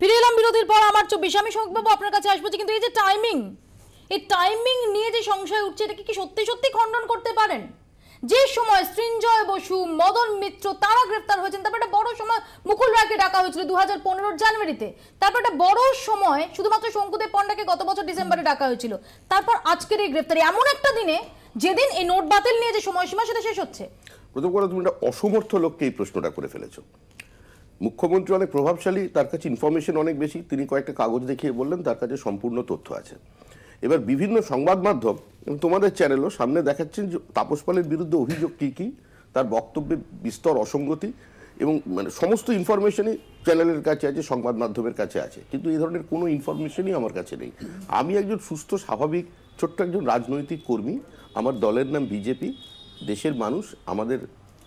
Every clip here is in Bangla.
ফিরে এলাম বিরতির পর। আমার 24 আমি শোকবাবু আপনার কাছে আসবো, কিন্তু এই যে টাইমিং নিয়ে যে সংশয় উঠছে, এটা কি সত্যি সত্যি খণ্ডন করতে পারেন? যে সময় সৃঞ্জয় বসু, মদন মিত্র তারা গ্রেফতার হয়েছেন, তারপর একটা বড় সময় মুকুল রায়কে ডাকা হয়েছিল 2015 জানুয়ারিতে, তারপর একটা বড় সময় শুধুমাত্র শঙ্কুদেব পণ্ডাকে গত বছর ডিসেম্বরে ডাকা হয়েছিল, তারপর আজকের এই গ্রেফতারি এমন একটা দিনে যেদিন এই নোট বাতিল নিয়ে যে সময়সীমা সেটা শেষ হচ্ছে। প্রথম কথা, তুমি একটা অসমর্থ লোককে এই প্রশ্নটা করে ফেলেছো। মুখ্যমন্ত্রী অনেক প্রভাবশালী, তার কাছে ইনফরমেশন অনেক বেশি, তিনি কয়েকটা কাগজ দেখিয়ে বললেন তার কাছে সম্পূর্ণ তথ্য আছে। এবার বিভিন্ন সংবাদ মাধ্যম এবং তোমাদের চ্যানেলও সামনে দেখাচ্ছেন যে তাপস পালের বিরুদ্ধে অভিযোগ কী কী, তার বক্তব্যে বিস্তর অসঙ্গতি এবং মানে সমস্ত ইনফরমেশনই চ্যানেলের কাছে আছে, সংবাদ মাধ্যমের কাছে আছে, কিন্তু এই ধরনের কোনো ইনফরমেশনই আমার কাছে নেই। আমি একজন সুস্থ স্বাভাবিক ছোট্ট একজন রাজনৈতিক কর্মী, আমার দলের নাম বিজেপি। দেশের মানুষ আমাদের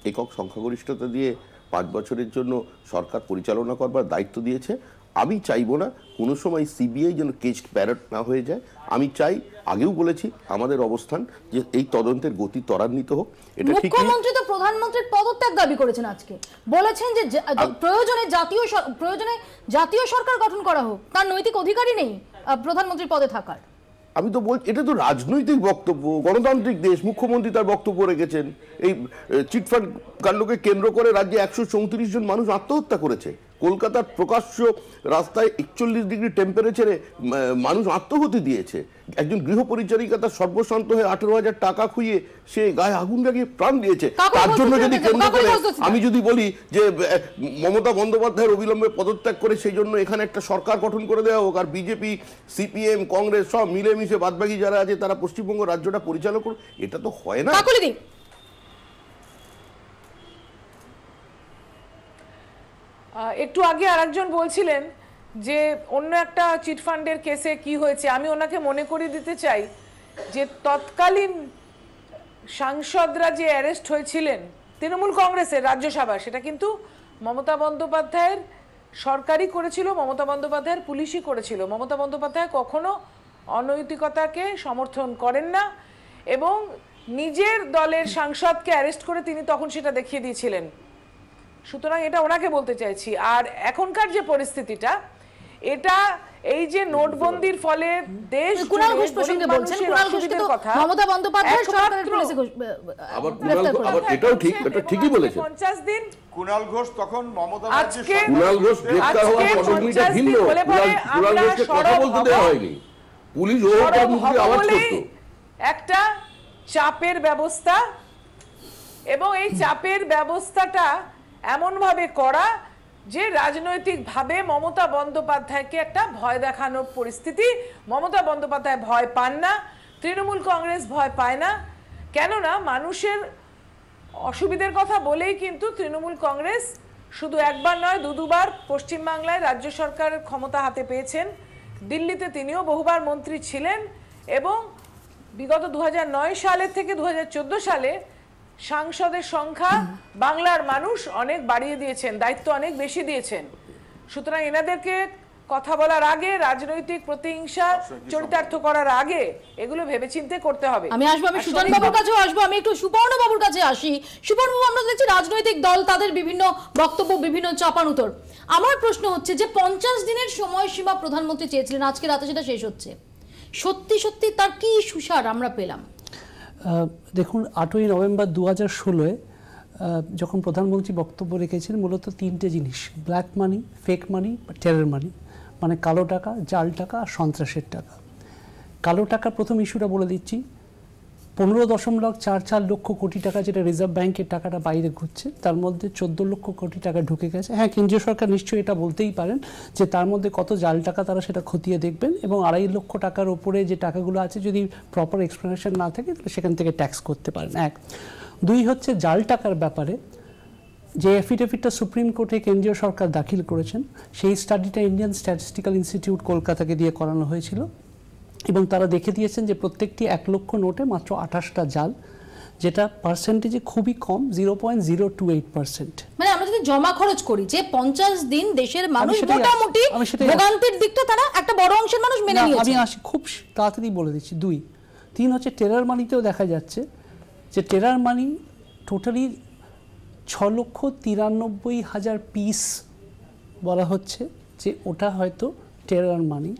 একক সংখ্যাগরিষ্ঠতা দিয়ে 5 বছরের জন্য সরকার পরিচালনা করবার দায়িত্ব দিয়েছে। আমি চাইবো না কোনো সময় সিবিআই যেন কেস প্যারট না হয়ে যায়। আমি চাই, আগেও বলেছি আমাদের অবস্থান, যে এই তদন্তের গতি ত্বরান্বিত হোক। এটা ঠিক। মুখ্যমন্ত্রী তো প্রধানমন্ত্রীর পদত্যাগ দাবি করেছেন আজকে, বলেছেন যে প্রয়োজনে জাতীয় সরকার গঠন করা হোক, তার নৈতিক অধিকারই নেই প্রধানমন্ত্রীর পদে থাকার। আমি তো বলছি, এটা তো রাজনৈতিক বক্তব্য, গণতান্ত্রিক দেশ, মুখ্যমন্ত্রী তার বক্তব্য রেখেছেন। এই চিটফান্ড কাণ্ডকে কেন্দ্র করে রাজ্যে 134 জন মানুষ আত্মহত্যা করেছে। কলকাতার প্রকাশ্য রাস্তায় 41 ডিগ্রি টেম্পারেচারে মানুষ আত্মহতি দিয়েছে। একজন গৃহপরিচারিকা তার সর্বশান্ত হয়ে 18,000 টাকা খুইয়ে সে গায়ে আগুন লাগিয়ে প্রাণ দিয়েছে। তার জন্য যদি কেন্দ্র করে আমি যদি বলি যে মমতা বন্দ্যোপাধ্যায়ের অবিলম্বে পদত্যাগ করে সেই জন্য এখানে একটা সরকার গঠন করে দেওয়া হোক, আর বিজেপি, সিপিএম, কংগ্রেস সব মিলেমিশে বাদবাকি যারা আছে তারা পশ্চিমবঙ্গ রাজ্যটা পরিচালনা করুক, এটা তো হয় না। একটু আগে আরেকজন বলছিলেন যে অন্য একটা চিটফান্ডের কেসে কি হয়েছে। আমি ওনাকে মনে করিয়ে দিতে চাই যে তৎকালীন সাংসদরা যে অ্যারেস্ট হয়েছিলেন তৃণমূল কংগ্রেসের রাজ্যসভা, সেটা কিন্তু মমতা বন্দ্যোপাধ্যায়ের সরকারই করেছিল, মমতা বন্দ্যোপাধ্যায়ের পুলিশই করেছিল। মমতা বন্দ্যোপাধ্যায় কখনো অনৈতিকতাকে সমর্থন করেন না এবং নিজের দলের সাংসদকে অ্যারেস্ট করে তিনি তখন সেটা দেখিয়ে দিয়েছিলেন। সুতরাং এটা ওনাকে বলতে চাইছি। আর এখনকার যে পরিস্থিতিটা, এটা এই যে নোটবন্দির ফলে দেশ কুণাল ঘোষ প্রসঙ্গে বলছেন, কুণাল ঘোষকে তো মমতা বন্দ্যোপাধ্যায় সরকারের পুলিশে আবার এটাও ঠিক, এটা ঠিকই বলেছেন। 50 দিন কুণাল ঘোষ তখন মমতা কুণাল ঘোষ গ্রেফতার হওয়ার পটভূমিটা ভিন্ন। কুণাল ঘোষকে কথা বলতে দেওয়া হয়নি, পুলিশ ওর মুখে আওয়াজ করত। একটা চাপের ব্যবস্থা, এবং এই চাপের ব্যবস্থাটা এমনভাবে করা যে রাজনৈতিকভাবে মমতা বন্দ্যোপাধ্যায়কে একটা ভয় দেখানোর পরিস্থিতি। মমতা বন্দ্যোপাধ্যায় ভয় পান না, তৃণমূল কংগ্রেস ভয় পায় না, কেননা মানুষের অসুবিধার কথা বলেই কিন্তু তৃণমূল কংগ্রেস শুধু একবার নয় দুবার পশ্চিমবাংলায় রাজ্য সরকারের ক্ষমতা হাতে পেয়েছেন। দিল্লিতে তিনিও বহুবার মন্ত্রী ছিলেন এবং বিগত 2009 সালের থেকে 2014 সালে সাংসদের সংখ্যা বাংলার মানুষ অনেক বাড়িয়ে দিয়েছেন, দায়িত্ব অনেক বেশি দিয়েছেন। সুতরাং এনাদেরকে কথা বলার আগে, রাজনৈতিক প্রতিহিংসা চরিতার্থ করার আগে এগুলো ভেবেচিন্তে করতে হবে। আমি আসবো, আমি সুজন বাবুর কাছেও আসবো, আমি একটু সুপর্ণ বাবুর কাছে আসি। সুপর্ণ বাবু, আমরা দেখছি রাজনৈতিক দল তাদের বিভিন্ন বক্তব্য, বিভিন্ন চাপানুতর। আমার প্রশ্ন হচ্ছে যে 50 দিনের সময়সীমা প্রধানমন্ত্রী চেয়েছিলেন, আজকে রাতে সেটা শেষ হচ্ছে, সত্যি সত্যি তার কি সুসার আমরা পেলাম? দেখুন, 8ই নভেম্বর 2016-এ যখন প্রধানমন্ত্রী বক্তব্য রেখেছেন, মূলত 3টে জিনিস: ব্ল্যাক মানি, ফেক মানি, টেরর মানি, মানে কালো টাকা, জাল টাকা আর সন্ত্রাসের টাকা। কালো টাকার প্রথম ইস্যুটা বলে দিচ্ছি, 15.44 লক্ষ কোটি টাকা যেটা রিজার্ভ ব্যাংকের টাকাটা বাইরে ঘুরছে, তার মধ্যে 14 লক্ষ কোটি টাকা ঢুকে গেছে। হ্যাঁ, কেন্দ্রীয় সরকার নিশ্চয়ই এটা বলতেই পারেন যে তার মধ্যে কত জাল টাকা তারা সেটা খতিয়ে দেখবেন, এবং 2.5 লক্ষ টাকার ওপরে যে টাকাগুলো আছে যদি প্রপার এক্সপ্লেনেশন না থাকে তাহলে সেখান থেকে ট্যাক্স করতে পারেন। 1, 2 হচ্ছে জাল টাকার ব্যাপারে যে এফিডেভিটটা সুপ্রিম কোর্টে কেন্দ্রীয় সরকার দাখিল করেছেন, সেই স্টাডিটা ইন্ডিয়ান স্ট্যাটিস্টিক্যাল ইনস্টিটিউট কলকাতাকে দিয়ে করানো হয়েছিল এবং তারা দেখে দিয়েছেন যে প্রত্যেকটি 1 লক্ষ নোটে মাত্র 28টা জাল, যেটা পার্সেন্টেজে খুবই কম, 0.028%। মানে আমরা যদি জমা খরচ করি যে 50 দিন দেশের মানুষ মোটামুটি ভোগান্তির দিকটা তারা একটা বড় অংশের মানুষ মেনে নিয়েছে। আমি আসি, খুব তাড়াতাড়ি বলে দিচ্ছি। 2, 3 হচ্ছে টেরার মানিতেও দেখা যাচ্ছে যে টেরার মানি টোটালি 6,93,000 পিস বলা হচ্ছে যে ওটা হয়তো টেরার মানি।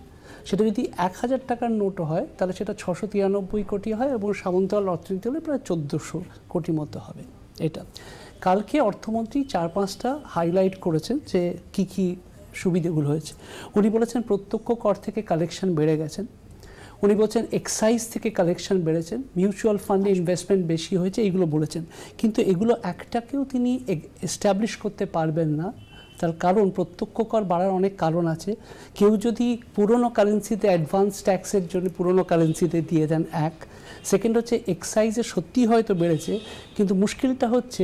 সেটা যদি 1000 টাকার নোট হয় তাহলে সেটা 693 কোটি হয় এবং সামন্তরাল অর্থনীতি হলে প্রায় 1400 কোটি মতো হবে। এটা কালকে অর্থমন্ত্রী 4-5টা হাইলাইট করেছেন যে কি কি সুবিধাগুলো হয়েছে। উনি বলেছেন প্রত্যক্ষ কর থেকে কালেকশন বেড়ে গেছেন, উনি বলছেন এক্সাইজ থেকে কালেকশন বেড়েছেন, মিউচুয়াল ফান্ডে ইনভেস্টমেন্ট বেশি হয়েছে, এইগুলো বলেছেন। কিন্তু এগুলো একটাকেও তিনি এস্টাবলিশ করতে পারবেন না। তার কারণ প্রত্যক্ষ কর বাড়ার অনেক কারণ আছে। কেউ যদি পুরনো কারেন্সিতে অ্যাডভান্স ট্যাক্সের জন্য পুরনো কারেন্সিতে দিয়ে দেন, এক। সেকেন্ড হচ্ছে এক্সাইজে সত্যি হয়তো বেড়েছে, কিন্তু মুশকিলটা হচ্ছে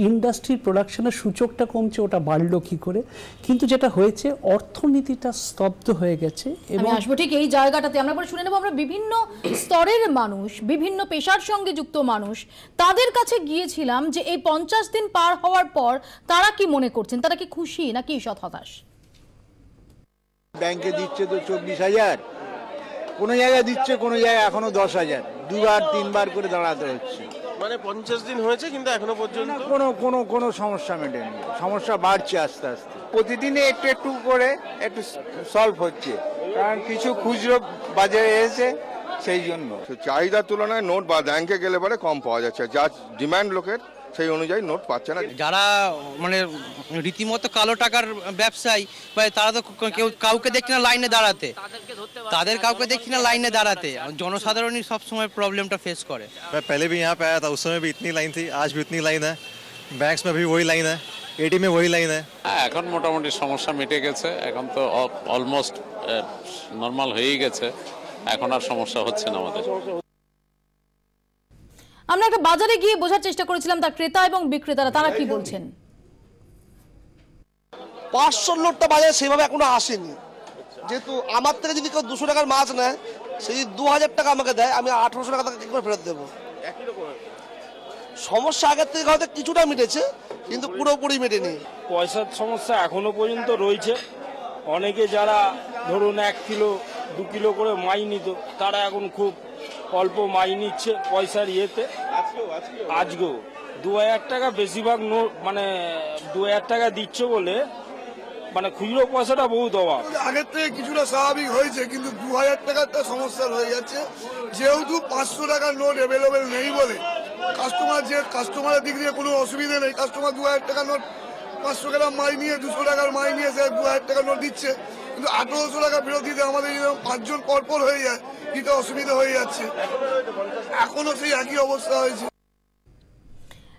ইন্ডাস্ট্রির প্রোডাকশনের সূচকটা কমছে, ওটা বাড়লো কী করে? কিন্তু যেটা হয়েছে অর্থনীতিটা স্তব্ধ হয়ে গেছে। এবং আসবো ঠিক এই জায়গাটাতে আমরা পরে শুনে নেব। আমরা বিভিন্ন স্তরের মানুষ, বিভিন্ন পেশার সঙ্গে যুক্ত মানুষ, তাদের কাছে গিয়েছিলাম যে এই 50 দিন পার হওয়ার পর তারা কি মনে করছেন, তারা কি খুশি নাকি ঈষৎ হতাশ? ব্যাংকে দিচ্ছে তো 24,000, কোনো জায়গায় দিচ্ছে, কোনো জায়গায় এখনো 10,000, 2-3বার করে দাঁড়াতে হচ্ছে। মানে 50 দিন হয়েছে কিন্তু এখনো পর্যন্ত কোনো সমস্যা মেটেনি, সমস্যা বাড়ছে আস্তে আস্তে। প্রতিদিনে একটু একটু করে একটু সলভ হচ্ছে, কারণ কিছু খুচরো বাজারে এসে সেই জন্য। চাহিদার তুলনায় নোট বা ব্যাংকে গেলে পরে কম পাওয়া যাচ্ছে, যা ডিমান্ড লোকের সেই অনুযায়ী নোট পাচ্ছে না। যারা মানে রীতিমতো কালো টাকার ব্যবসায়ী, তারা তো কেউ কাউকে দেখছি না লাইনে দাঁড়াতে, তাদের কাউকে দেখছি না লাইনে দাঁড়াতে। জনসাধারণই সবসময় প্রবলেমটা ফেস করে। पहले भी यहाँ पे आया था, उस समय भी इतनी लाइन थी, आज भी इतनी लाइन है, बैंक्स में भी वही लाइन है, एटीएम में वही लाइन है। এখন মোটামুটি সমস্যা মিটে গেছে, এখন তো অলমোস্ট নর্মাল হয়েই গেছে, এখন আর সমস্যা হচ্ছে না আমাদের। আমরা একটা বাজারে গিয়ে বোঝার চেষ্টা করেছিলাম তার ক্রেতা এবং বিক্রেতারা তারা কি বলছেন। 500 নোটটা বাজারে সেভাবে এখনো আসেনি, যেহেতু আমার থেকে যদি কেউ 200 টাকার মাছ নেয়, সেই 2000 টাকা আমাকে দেয়, আমি 1800 টাকা তাকে কি করে ফেরত দেবো? সমস্যা আগের থেকে হয়তো কিছুটা মিটেছে, কিন্তু পুরোপুরি মেটেনি। পয়সার সমস্যা এখনো পর্যন্ত রয়েছে। অনেকে যারা ধরুন 1 কিলো 2 কিলো করে মাই নিত, তারা এখন খুব অল্প মাই নিচ্ছে পয়সার ইয়েতে। আজকেও 2000 টাকা বেশিরভাগ নোট, মানে 2000 টাকা দিচ্ছে বলে মানে খুচরো পয়সাটা বহুত অভাব। আগের থেকে কিছুটা স্বাভাবিক হয়েছে, কিন্তু 2000 টাকাটা সমস্যা হয়ে যাচ্ছে, যেহেতু 500 টাকার নোট অ্যাভেলেবেল নেই বলে কাস্টমারের দিক দিয়ে কোনো অসুবিধা নেই। কাস্টমার 2000 টাকার নোট 500 গ্রাম মাই নিয়ে 200 টাকার মাই নিয়ে সে 2000 টাকার নোট দিচ্ছে, কিন্তু 1800 টাকা ফেরত দিতে আমাদের যেরকম 5 জন পরপর হয়ে যায়, দিতে অসুবিধা হয়ে যাচ্ছে। এখনো সেই একই অবস্থা হয়েছে।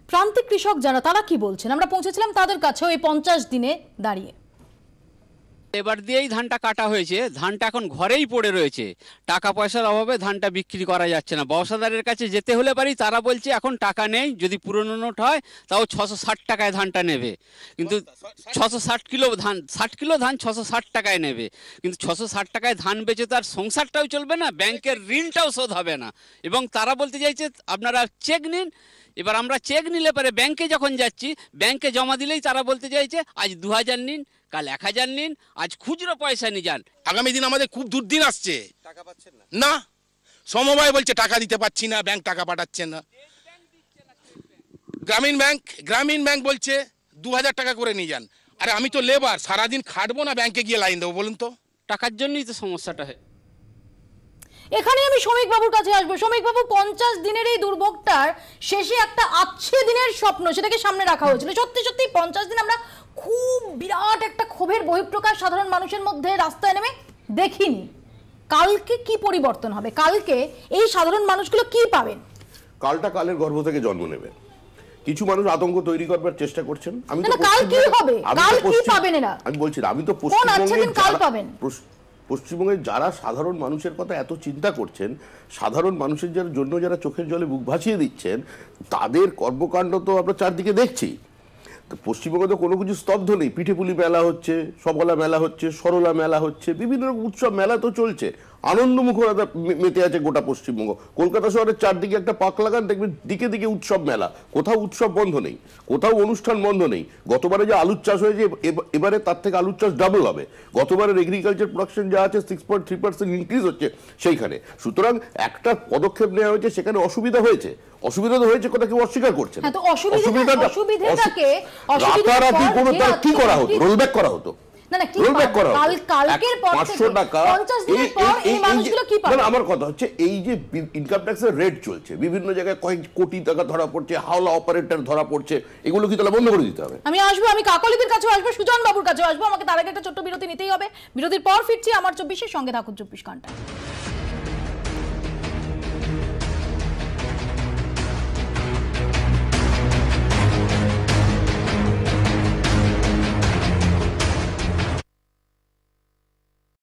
প্রান্তিক কৃষক যারা তারা কি বলছেন, আমরা পৌঁছেছিলাম তাদের কাছেও এই 50 দিনে দাঁড়িয়ে। এবার দিয়েই ধানটা কাটা হয়েছে, ধানটা এখন ঘরেই পড়ে রয়েছে, টাকা পয়সার অভাবে ধানটা বিক্রি করা যাচ্ছে না। ব্যবসাদারের কাছে যেতে হলে পারি, তারা বলছে এখন টাকা নেই, যদি পুরনো নোট হয় তাও 660 টাকায় ধানটা নেবে, কিন্তু 660 কিলো ধান 60 কিলো ধান 660 টাকায় নেবে, কিন্তু 660 টাকায় ধান বেচে তার সংসারটাও চলবে না, ব্যাংকের ঋণটাও শোধ হবে না। এবং তারা বলতে চাইছে আপনারা চেক নিন। এবার আমরা চেক নিলে পরে ব্যাংকে যখন যাচ্ছি, ব্যাংকে জমা দিলেই তারা বলতে চাইছে আজ 2000 নিন, কাল 1000 নিন, আজ খুচরো পয়সা নিয়ে যান। আগামী দিন আমাদের খুব দুর্দিন আসছে, টাকা পাচ্ছেন না, সমবায় বলছে টাকা দিতে পারছি না, ব্যাংক টাকা পাঠাচ্ছে না। গ্রামীণ ব্যাংক বলছে 2000 টাকা করে নিয়ে যান। আরে আমি তো লেবার, সারাদিন খাটবো না ব্যাংকে গিয়ে লাইন দেবো বলুন তো? টাকার জন্যই তো সমস্যাটা হয়। এখানে আমি শ্রমিক বাবুর কাছে আসবো। শ্রমিক বাবু, 50 দিনের এই দুর্ভোগটার শেষে একটা আচ্ছে দিনের স্বপ্ন, সেটাকে সামনে রাখা হয়েছিল। সত্যি সত্যি 50 দিন আমরা খুব বিরাট একটা ক্ষোভের বহিঃপ্রকাশ সাধারণ মানুষের মধ্যে রাস্তায় নেমে দেখিনি। কালকে কি পরিবর্তন হবে? কালকে এই সাধারণ মানুষগুলো কি পাবেন? কালটা কালের গর্ভ থেকে জন্ম নেবে। কিছু মানুষ আতঙ্ক তৈরি করবার চেষ্টা করছেন। আমি তো কাল কি হবে, কাল কি পাবেন এরা? আমি বলছি না, আমি তো পশ্চিমবঙ্গের যারা সাধারণ মানুষের কথা এত চিন্তা করছেন, সাধারণ মানুষের জন্য যারা চোখের জলে বুক ভাসিয়ে দিচ্ছেন, তাদের কর্মকাণ্ড তো আমরা চারদিকে দেখছি। পশ্চিমবঙ্গে তো কোনো কিছু স্তব্ধ নেই। পিঠেপুলি মেলা হচ্ছে, সবলা মেলা হচ্ছে, সরলা মেলা হচ্ছে, বিভিন্ন রকম উৎসব মেলা তো চলছে। আনন্দমুখরতা মেতে আছে গোটা পশ্চিমবঙ্গ। কলকাতা শহরের চারদিকে একটা পাক লাগান, দেখবেন দিকে দিকে উৎসব মেলা, কোথাও উৎসব বন্ধ নেই, কোথাও অনুষ্ঠান বন্ধ নেই। গতবারে যে আলুর চাষ হয়েছে, এবারে তার থেকে আলুর চাষ ডাবল হবে। গতবারের এগ্রিকালচার প্রোডাকশন যা আছে 6.3% ইনক্রিজ হচ্ছে সেইখানে। সুতরাং একটা পদক্ষেপ নেওয়া হয়েছে, সেখানে অসুবিধা হয়েছে। অসুবিধা তো হয়েছে, কথা কেউ অস্বীকার করছে না। রাতারাতি কোনো তার কি করা হতো? রোলব্যাক করা হতো। না না কি রোলব্যাক করা কাল কালকের পর থেকে 500 টাকা 50 দিনের পর এই মানুষগুলো কি পাবে? না আমার কথা হচ্ছে এই যে ইনকাম ট্যাক্সের রেট চলছে বিভিন্ন জায়গায় কয়েক কোটি টাকা ধরা পড়ছে, হাওলা অপারেটর ধরা পড়ছে, এগুলো কি তাহলে বন্ধ করে দিতে হবে? আমি আসবো, আমি কাকলিদের কাছেও আসবো, সুজন বাবুর কাছেও আসবো, আমাকে তার আগে একটা ছোট্ট বিরতি নিতেই হবে। বিরতির পর ফিরছি আমার 24-এর সঙ্গে থাকুন 24 ঘন্টা।